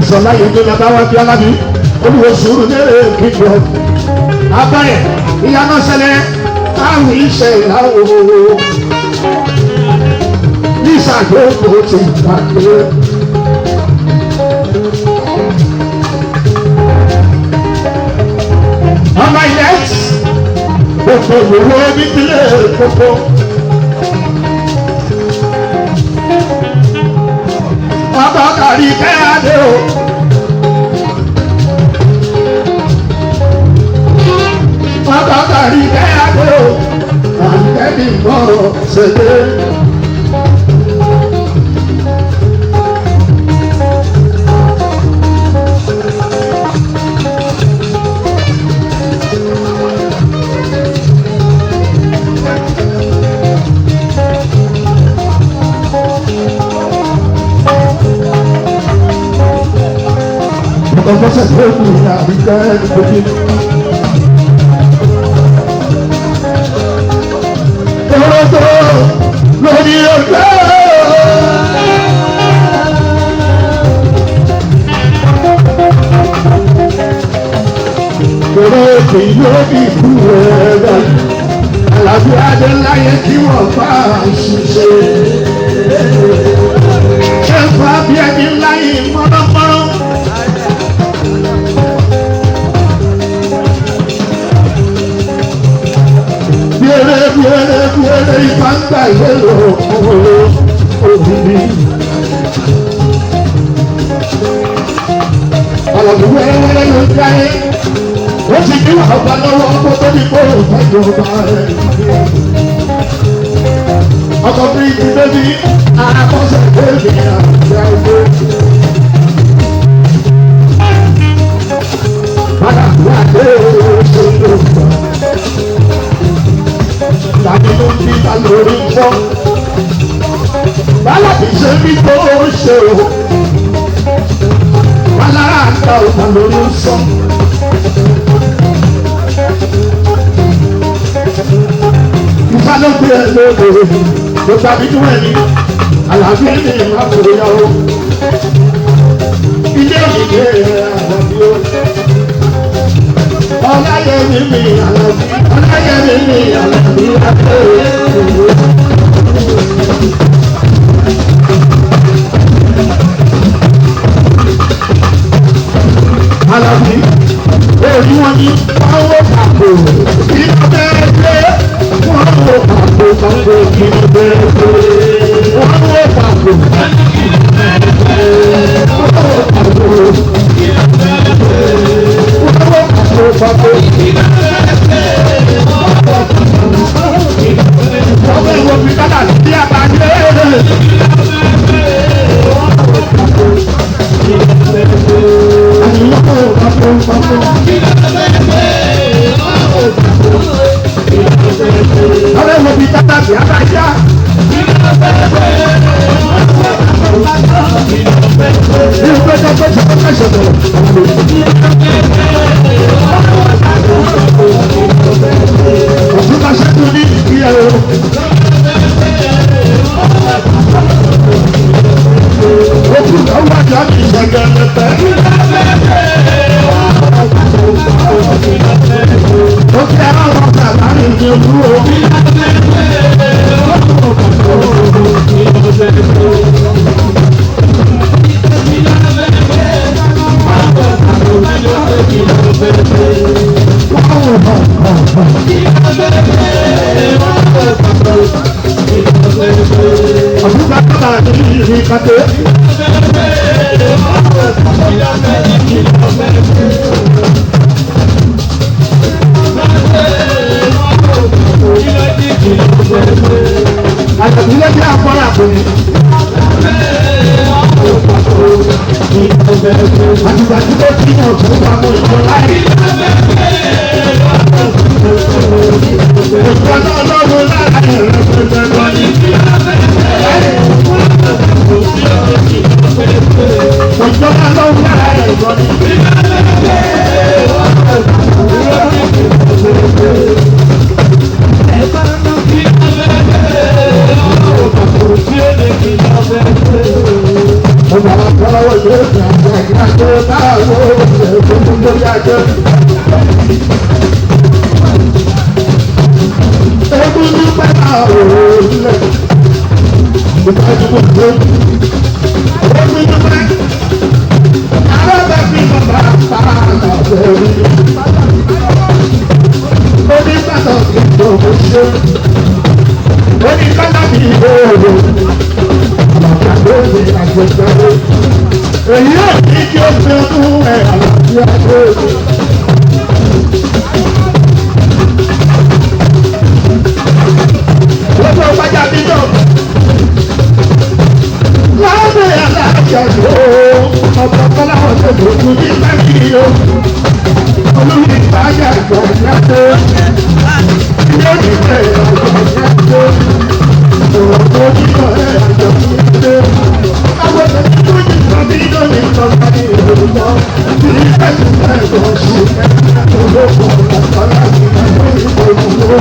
ìṣọ̀lá yìí ní bàbá wa bí alábí olùwò sùúrù lérè kíkọ abẹ́rẹ́ ìyànà ṣẹlẹ̀ káwọn iṣẹ́ ìyàwó ní ìṣàgbéwò ti gbàgbé. ọmọ ilẹ̀ gbogbo ìwé nípínlẹ̀ gbogbo. ọba kàrí kẹ́hàdé o. ọba kàrí kẹ́hàdé o. àǹtẹ̀bí gbọ́rọ̀ ṣẹlẹ̀. Ọmọ sẹ́kọ̀ọ́ ní àbíká ẹni tóbi. Tòrótò lórí ọjọ́. Tòrótò yóò bí ikú rẹ̀ dá. Àlàbí Adéláyé kí wọ́n bá ṣiṣẹ́. Ṣé fún abíyẹ́ni láyé mọ́nàmọ́ná? Biere ìfàǹgbà ìlérò òwòrò òbí. Àlàbí wẹ́rẹ́wẹ́rẹ́ ló ń jáyé. Ó ti ní ọ̀gbà lọ́wọ́ ọkọ̀ tó ní kóró ìtọ́jú ọba rẹ̀. Ọkọ̀ bí ti bébí àkọsẹ̀ bébí àti àìgbé. Padà wà dé oṣù tó gbà. Tàbí ló ń bí ta lórí fọ́. Bálàbí ṣe bí tó ṣe o. Bálára àgbà ọ̀tà lórí sọ. Ìfá ló gbé ẹ lóde. Kò tàbí tó ẹni. Àlàbí ẹni máa kò yá o. Ilé ìdílé àlàbí o. Ọláyẹmí mi àlàbí. Ọláyẹmí mi àlàbí àti èèyàn. Àlàbí èyí wọn ní wọ́n wó pàpò kí ló bẹ́ẹ̀ gbé. Wọ́n wó pàpò pàpò kí ló bẹ́ẹ̀ gbé. Wọ́n wó pàpò kí ló bẹ́ẹ̀ gbé. Wọ́n wó pàpò kí ló bẹ́ẹ̀ gbé. Wọ́n wó pàpò pàpò kí ló bẹ́ẹ̀ gbé. Wọ́n bẹ́ẹ̀ wọ bí kálá sí àbájé. Ahora hemos visto que allá. Ọba àjọ báwo ẹ̀kọ́ tó yájọ́. Egun ní pẹ́lá òòlẹ̀ ìtọ́jú gbogbo. Egun ní pẹ́ alábẹ́ fi bàbá pààlà bẹ̀rù. Oní pàtàkì ìjọba ṣe. Oní kálábì ìhòòhò. Àlàkà lóde àjẹsáre. Èyí ò ní kí ó fi ọdún ẹ̀ àlàáfíà lóde. Gbogbo ọgbàjà bíjọ. Láàbẹ̀ aláàjà ló ọ̀pọ̀ kọ́láwọ̀ tó gbogbo ní mẹ́rin o. Olórí ìbájà ìgbọ̀nyá tó. Ilé ìfẹ́ ìgbọ̀nyá tó. Ọ̀rọ̀ tó nílò ẹ̀ àjọ̀kúnyá tó. Àwọn ọ̀sẹ̀ tó ní ìtọ́bí lónìí ìtọ́gbà ní ìrònú. Ìlú ìfẹ́ ìgbọ̀nyá tó ṣe mẹ́ta olóko ọ̀gá láti máa lórí ìgbòho.